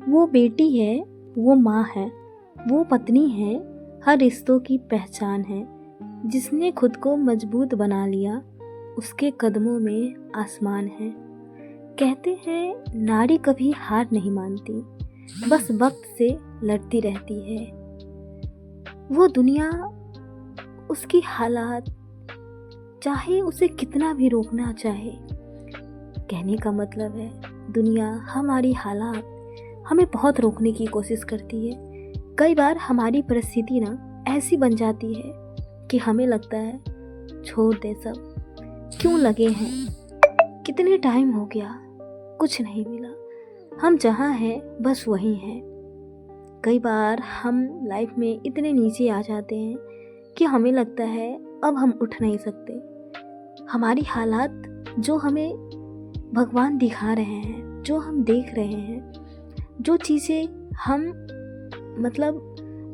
वो बेटी है, वो माँ है, वो पत्नी है, हर रिश्तों की पहचान है। जिसने खुद को मजबूत बना लिया, उसके कदमों में आसमान है। कहते हैं नारी कभी हार नहीं मानती, बस वक्त से लड़ती रहती है। वो दुनिया, उसकी हालात, चाहे उसे कितना भी रोकना चाहे। कहने का मतलब है दुनिया, हमारी हालात हमें बहुत रोकने की कोशिश करती है। कई बार हमारी परिस्थिति ना ऐसी बन जाती है कि हमें लगता है छोड़ दे सब, क्यों लगे हैं, कितने टाइम हो गया, कुछ नहीं मिला, हम जहाँ हैं बस वहीं हैं। कई बार हम लाइफ में इतने नीचे आ जाते हैं कि हमें लगता है अब हम उठ नहीं सकते। हमारी हालात जो हमें भगवान दिखा रहे हैं, जो हम देख रहे हैं, जो चीज़ें हम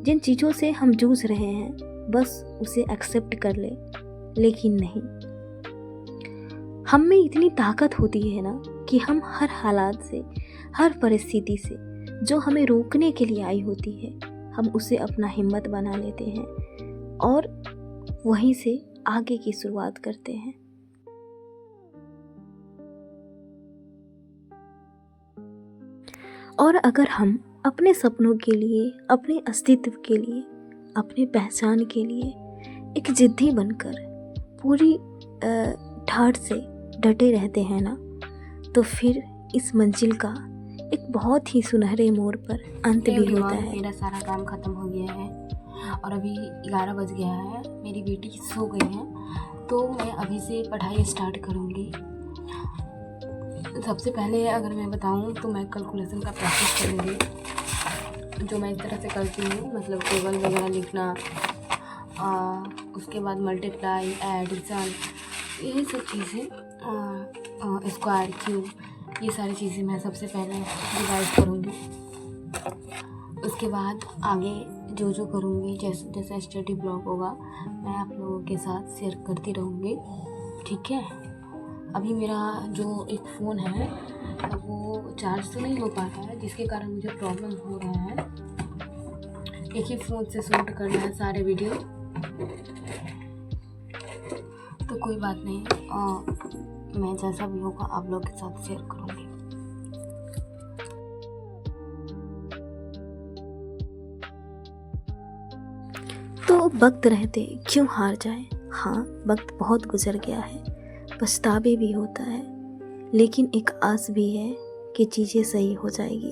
जिन चीज़ों से हम जूझ रहे हैं, बस उसे एक्सेप्ट कर ले। लेकिन नहीं, हम में इतनी ताकत होती है ना कि हम हर हालात से, हर परिस्थिति से जो हमें रोकने के लिए आई होती है, हम उसे अपना हिम्मत बना लेते हैं और वहीं से आगे की शुरुआत करते हैं। और अगर हम अपने सपनों के लिए, अपने अस्तित्व के लिए, अपने पहचान के लिए एक जिद्दी बनकर पूरी ठाठ से डटे रहते हैं ना, तो फिर इस मंजिल का एक बहुत ही सुनहरे मोड़ पर अंत भी होता है। मेरा सारा काम ख़त्म हो गया है और अभी 11 बज गया है। मेरी बेटी सो गई है, तो मैं अभी से पढ़ाई स्टार्ट करूँगी। सबसे पहले अगर मैं बताऊँ तो मैं कैलकुलेशन का प्रैक्टिस करूँगी, जो मैं इस तरह से करती हूँ, मतलब टेबल वगैरह लिखना, उसके बाद मल्टीप्लाई, एडिशन, यही सब चीज़ें, स्क्वायर, क्यूब, ये सारी चीज़ें मैं सबसे पहले रिवाइज करूँगी। उसके बाद आगे जो जो करूँगी, जैसे जैसे स्टडी ब्लॉग होगा, मैं आप लोगों के साथ शेयर करती रहूँगी। ठीक है। अभी मेरा जो एक फ़ोन है वो चार्ज तो नहीं हो पाता है, जिसके कारण मुझे प्रॉब्लम हो रहा है। एक ही फ़ोन से शूट करना है सारे वीडियो, तो कोई बात नहीं, मैं जैसा भी होगा आप लोगों के साथ शेयर करूँगी। तो वक्त रहते क्यों हार जाए। हाँ, वक्त बहुत गुजर गया है, पछतावे भी होता है, लेकिन एक आस भी है कि चीज़ें सही हो जाएगी।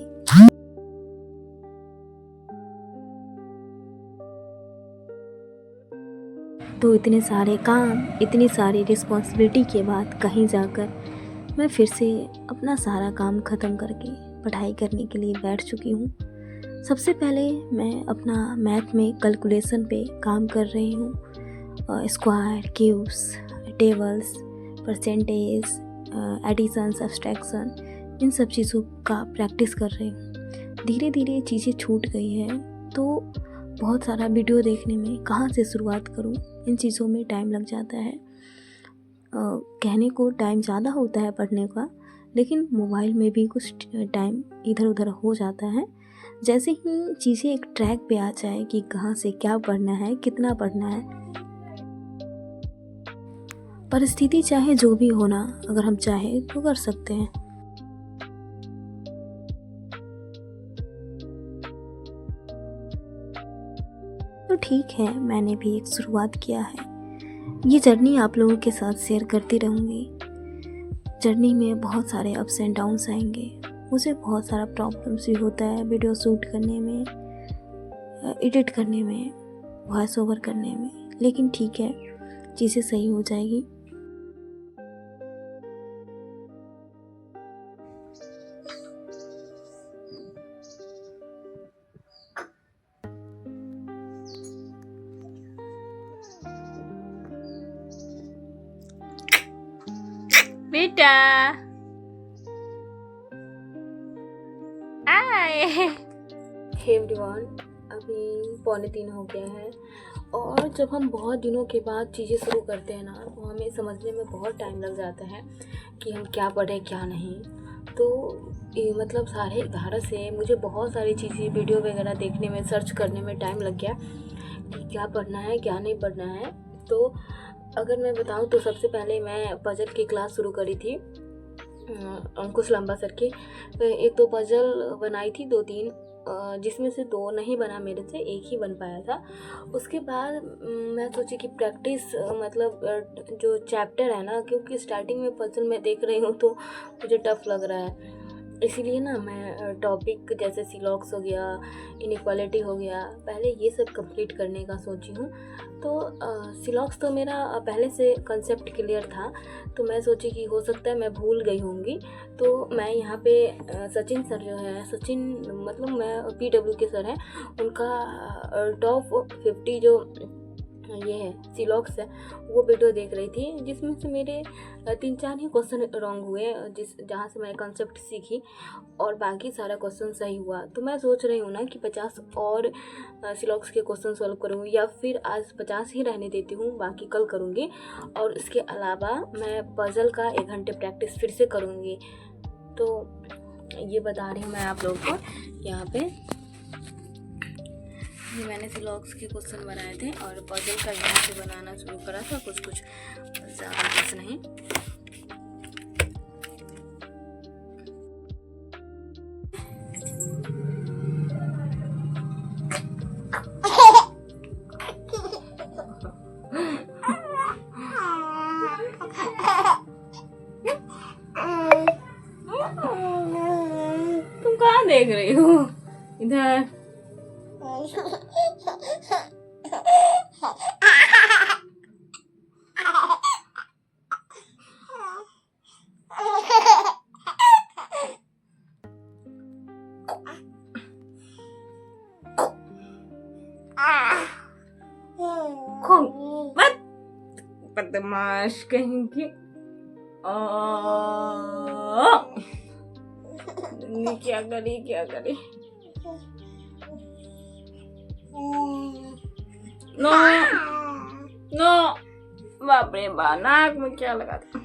तो इतने सारे काम, इतनी सारी रिस्पॉन्सिबिलिटी के बाद कहीं जाकर मैं फिर से अपना सारा काम ख़त्म करके पढ़ाई करने के लिए बैठ चुकी हूँ। सबसे पहले मैं अपना मैथ में कैलकुलेशन पे काम कर रही हूँ। Square, cubes, tables, percentage, addition, subtraction, इन सब चीज़ों का प्रैक्टिस कर रही हूँ। धीरे धीरे चीज़ें छूट गई है, तो बहुत सारा वीडियो देखने में कहाँ से शुरुआत करूँ, इन चीज़ों में टाइम लग जाता है। कहने को टाइम ज़्यादा होता है पढ़ने का, लेकिन मोबाइल में भी कुछ टाइम इधर उधर हो जाता है। जैसे ही चीज़ें एक ट्रैक पे आ जाए कि कहाँ से क्या पढ़ना है, कितना पढ़ना है, परिस्थिति चाहे जो भी हो ना, अगर हम चाहें तो कर सकते हैं। तो ठीक है, मैंने भी एक शुरुआत किया है। ये जर्नी आप लोगों के साथ शेयर करती रहूँगी। जर्नी में बहुत सारे अप्स एंड डाउन्स आएंगे, मुझे बहुत सारा प्रॉब्लम्स भी होता है वीडियो शूट करने में, एडिट करने में, वॉइस ओवर करने में, लेकिन ठीक है, चीज़ें सही हो जाएगी। बेटा आए। हे एवरीवन, अभी 2:45 हो गया है और जब हम बहुत दिनों के बाद चीज़ें शुरू करते हैं ना, तो हमें समझने में बहुत टाइम लग जाता है कि हम क्या पढ़ें क्या नहीं। तो तो ये मतलब 11:30 से मुझे बहुत सारी चीज़ें वीडियो वगैरह देखने में, सर्च करने में टाइम लग गया कि क्या पढ़ना है क्या नहीं पढ़ना है। तो अगर मैं बताऊं तो सबसे पहले मैं पजल की क्लास शुरू करी थी अंकुश लांबा सर की। एक तो पजल बनाई थी 2-3, जिसमें से 2 नहीं बना मेरे से, 1 ही बन पाया था। उसके बाद मैं सोची कि प्रैक्टिस मतलब जो चैप्टर है ना, क्योंकि स्टार्टिंग में पजल मैं देख रही हूँ तो मुझे टफ लग रहा है, इसीलिए ना मैं टॉपिक जैसे सिलॉक्स हो गया, इनइक्वालिटी हो गया, पहले ये सब कंप्लीट करने का सोची हूँ। तो सिलॉक्स तो मेरा पहले से कंसेप्ट क्लियर था, तो मैं सोची कि हो सकता है मैं भूल गई होंगी। तो मैं यहाँ पे सचिन सर जो है, सचिन मतलब मैं PW के सर हैं, उनका टॉप 50 जो ये है सिलॉक्स है, वो वीडियो देख रही थी, जिसमें से मेरे 3-4 ही क्वेश्चन रॉन्ग हुए, जहाँ से मैं कंसेप्ट सीखी, और बाकी सारा क्वेश्चन सही हुआ। तो मैं सोच रही हूँ ना कि 50 और सिलॉक्स के क्वेश्चन सॉल्व करूँगी, या फिर आज 50 ही रहने देती हूँ, बाकी कल करूँगी। और इसके अलावा मैं पजल का 1 घंटे प्रैक्टिस फिर से करूँगी। तो ये बता रही हूँ मैं आप लोगों को। यहाँ पे ये मैंने सिलॉक्स के क्वेश्चन बनाए थे और पजल का यहाँ से बनाना शुरू करा था, कुछ ज़्यादा कुछ नहीं। तुम कहाँ देख रही हो? इधर। बदमाश कहीं की। क्या करी? नो बाप रे बा, नाक में क्या लगा था?